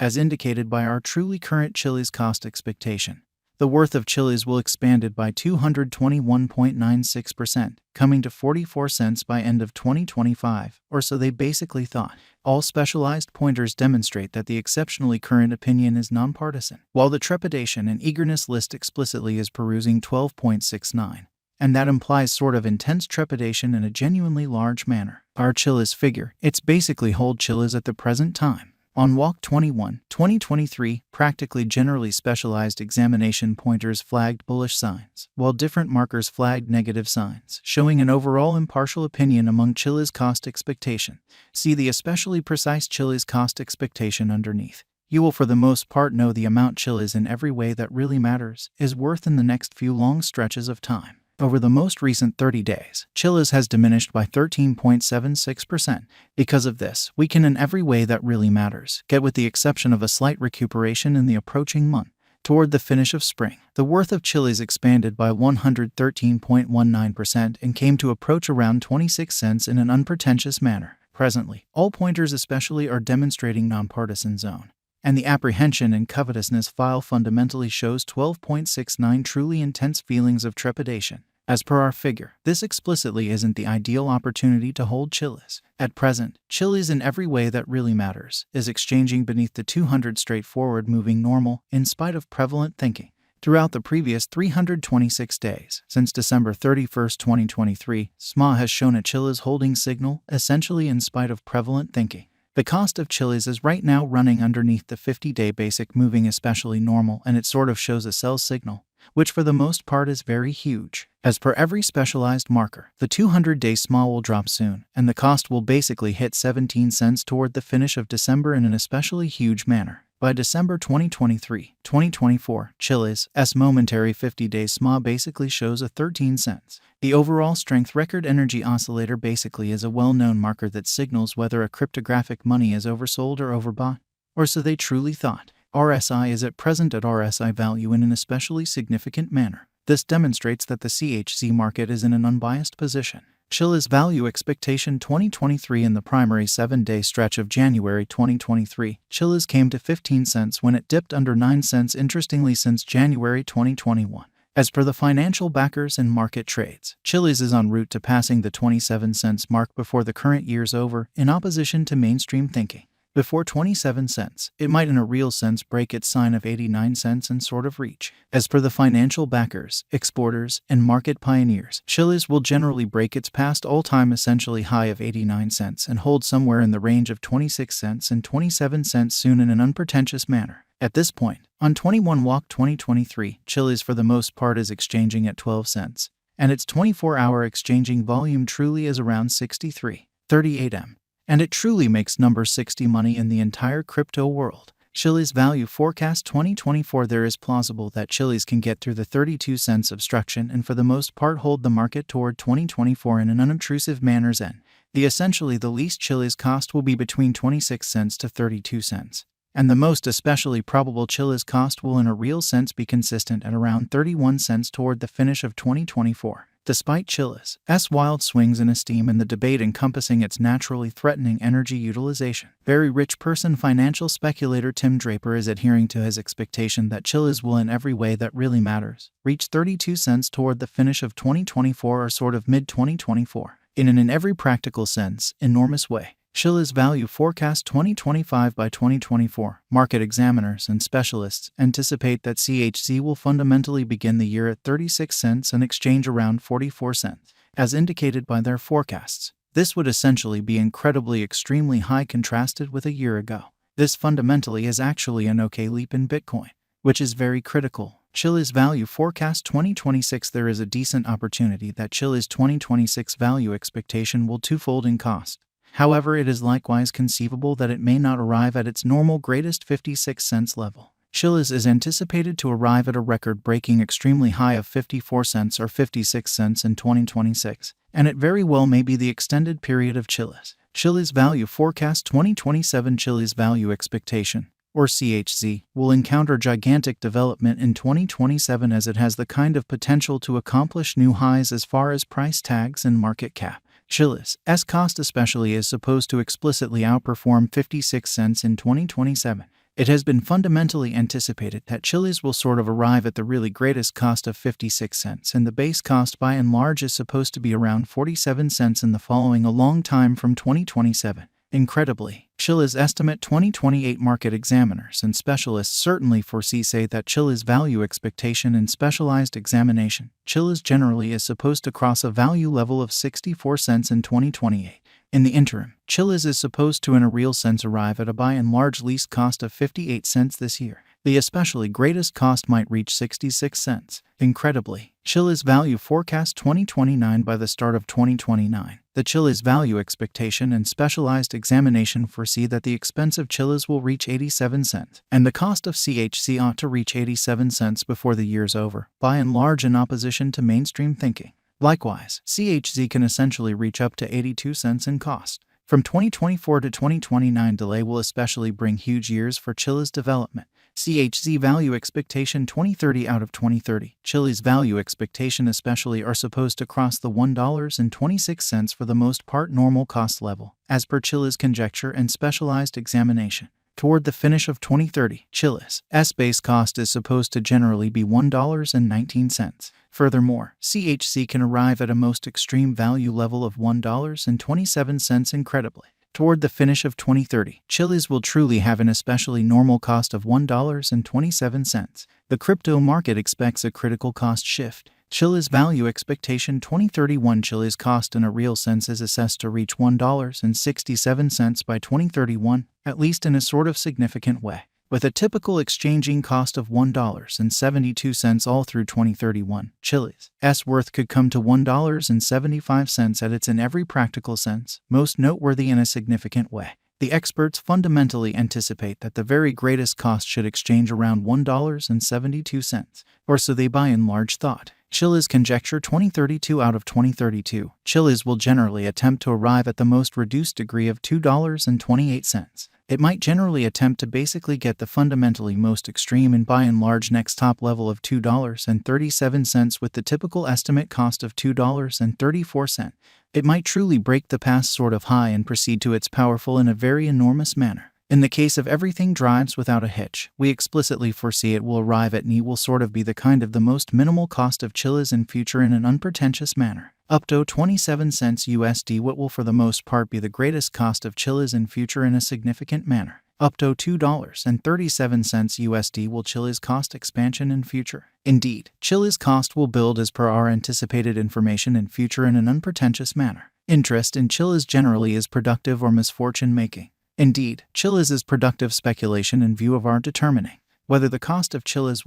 as indicated by our truly current Chiliz cost expectation. The worth of Chiliz will expanded by 221.96%, coming to 44 cents by end of 2025, or so they basically thought. All specialized pointers demonstrate that the exceptionally current opinion is nonpartisan, while the trepidation and eagerness list explicitly is perusing 12.69. And that implies sort of intense trepidation in a genuinely large manner. Our Chiliz figure, it's basically hold Chiliz at the present time. On Walk 21, 2023, practically generally specialized examination pointers flagged bullish signs, while different markers flagged negative signs, showing an overall impartial opinion among Chiliz cost expectation. See the especially precise Chiliz cost expectation underneath. You will for the most part know the amount Chiliz in every way that really matters is worth in the next few long stretches of time. Over the most recent 30 days, Chiliz has diminished by 13.76%. Because of this, we can in every way that really matters get, with the exception of a slight recuperation in the approaching month. Toward the finish of spring, the worth of Chiliz expanded by 113.19% and came to approach around 26 cents in an unpretentious manner. Presently, all pointers especially are demonstrating nonpartisan zone. And the apprehension and covetousness file fundamentally shows 12.69 truly intense feelings of trepidation. As per our figure, this explicitly isn't the ideal opportunity to hold Chiliz. At present, Chiliz in every way that really matters is exchanging beneath the 200 straightforward moving normal in spite of prevalent thinking. Throughout the previous 326 days, since December 31, 2023, SMA has shown a Chiliz holding signal essentially in spite of prevalent thinking. The cost of Chiliz is right now running underneath the 50-day basic moving especially normal, and it sort of shows a sell signal, which for the most part is very huge. As per every specialized marker, the 200-day SMA will drop soon, and the cost will basically hit 17 cents toward the finish of December in an especially huge manner. By December 2023-2024, Chiliz's momentary 50-day SMA basically shows a 13 cents. The overall strength record energy oscillator basically is a well-known marker that signals whether a cryptographic money is oversold or overbought, or so they truly thought. RSI is at present at RSI value in an especially significant manner. This demonstrates that the CHZ market is in an unbiased position. Chiliz value expectation 2023 in the primary 7-day stretch of January 2023, Chiliz came to 15 cents when it dipped under 9 cents interestingly since January 2021. As per the financial backers and market trades, Chiliz is en route to passing the 27 cents mark before the current year's over, in opposition to mainstream thinking. Before 27 cents, it might in a real sense break its sign of 89 cents and sort of reach. As per the financial backers, exporters, and market pioneers, Chiliz will generally break its past all-time essentially high of 89 cents and hold somewhere in the range of 26 cents and 27 cents soon in an unpretentious manner. At this point, on 21 Walk 2023, Chiliz for the most part is exchanging at 12 cents, and its 24-hour exchanging volume truly is around 63.38 M. And it truly makes number 60 money in the entire crypto world. Chiliz value forecast 2024. There is plausible that Chiliz can get through the 32 cents obstruction and for the most part hold the market toward 2024 in an unobtrusive manner. The essentially the least Chiliz cost will be between 26 cents to 32 cents. And the most especially probable Chiliz cost will in a real sense be consistent at around 31 cents toward the finish of 2024. Despite Chiliz's wild swings in esteem and the debate encompassing its naturally threatening energy utilization, very rich person financial speculator Tim Draper is adhering to his expectation that Chiliz will in every way that really matters reach 32 cents toward the finish of 2024 or sort of mid-2024. In an in every practical sense, enormous way. Chiliz value forecast 2025 by 2024. Market examiners and specialists anticipate that CHZ will fundamentally begin the year at 36 cents and exchange around 44 cents, as indicated by their forecasts. This would essentially be incredibly extremely high contrasted with a year ago. This fundamentally is actually an okay leap in Bitcoin, which is very critical. Chiliz value forecast 2026. There is a decent opportunity that Chiliz 2026 value expectation will twofold in cost. However, it is likewise conceivable that it may not arrive at its normal greatest 56 cents level. Chiliz is anticipated to arrive at a record-breaking extremely high of 54 cents or 56 cents in 2026, and it very well may be the extended period of Chiliz. Chiliz value forecast 2027. Chiliz value expectation, or CHZ, will encounter gigantic development in 2027 as it has the kind of potential to accomplish new highs as far as price tags and market cap. Chiliz's cost especially is supposed to explicitly outperform 56 cents in 2027. It has been fundamentally anticipated that Chiliz will sort of arrive at the really greatest cost of 56 cents, and the base cost by and large is supposed to be around 47 cents in the following a long time from 2027. Incredibly, Chiliz estimate 2028 market examiners and specialists certainly foresee that Chiliz value expectation in specialized examination. Chiliz generally is supposed to cross a value level of 64 cents in 2028. In the interim, Chiliz is supposed to in a real sense arrive at a by and large least cost of 58 cents this year. The especially greatest cost might reach 66 cents. Incredibly, Chiliz value forecast 2029 by the start of 2029. The Chiliz value expectation and specialized examination foresee that the expensive Chiliz will reach 87 cents, and the cost of CHC ought to reach 87 cents before the year's over, by and large in opposition to mainstream thinking. Likewise, CHZ can essentially reach up to 82 cents in cost. From 2024 to 2029 delay will especially bring huge years for Chiliz development. CHZ value expectation 2030 out of 2030. Chiliz value expectation especially are supposed to cross the $1.26 for the most part normal cost level, as per Chiliz conjecture and specialized examination. Toward the finish of 2030, Chiliz's base cost is supposed to generally be $1.19. Furthermore, CHC can arrive at a most extreme value level of $1.27 incredibly. Toward the finish of 2030, Chiliz will truly have an especially normal cost of $1.27. The crypto market expects a critical cost shift. Chiliz value expectation 2031. Chiliz cost in a real sense is assessed to reach $1.67 by 2031, at least in a sort of significant way, with a typical exchanging cost of $1.72 all through 2031. Chiliz's worth could come to $1.75 at its in every practical sense, most noteworthy in a significant way. The experts fundamentally anticipate that the very greatest cost should exchange around $1.72, or so they by and large thought. Chiliz conjecture 2032 out of 2032. Chiliz will generally attempt to arrive at the most reduced degree of $2.28. It might generally attempt to basically get the fundamentally most extreme and by and large next top level of $2.37 with the typical estimate cost of $2.34. It might truly break the past sort of high and proceed to its powerful in a very enormous manner. In the case of everything drives without a hitch, we explicitly foresee it will arrive at will sort of be the kind of the most minimal cost of Chiliz in future in an unpretentious manner. Up to 27 cents USD what will for the most part be the greatest cost of Chiliz in future in a significant manner. Up to $2.37 USD will Chiliz cost expansion in future. Indeed, Chiliz cost will build as per our anticipated information in future in an unpretentious manner. Interest in Chiliz generally is productive or misfortune making. Indeed, Chiliz is productive speculation in view of our determining whether the cost of Chiliz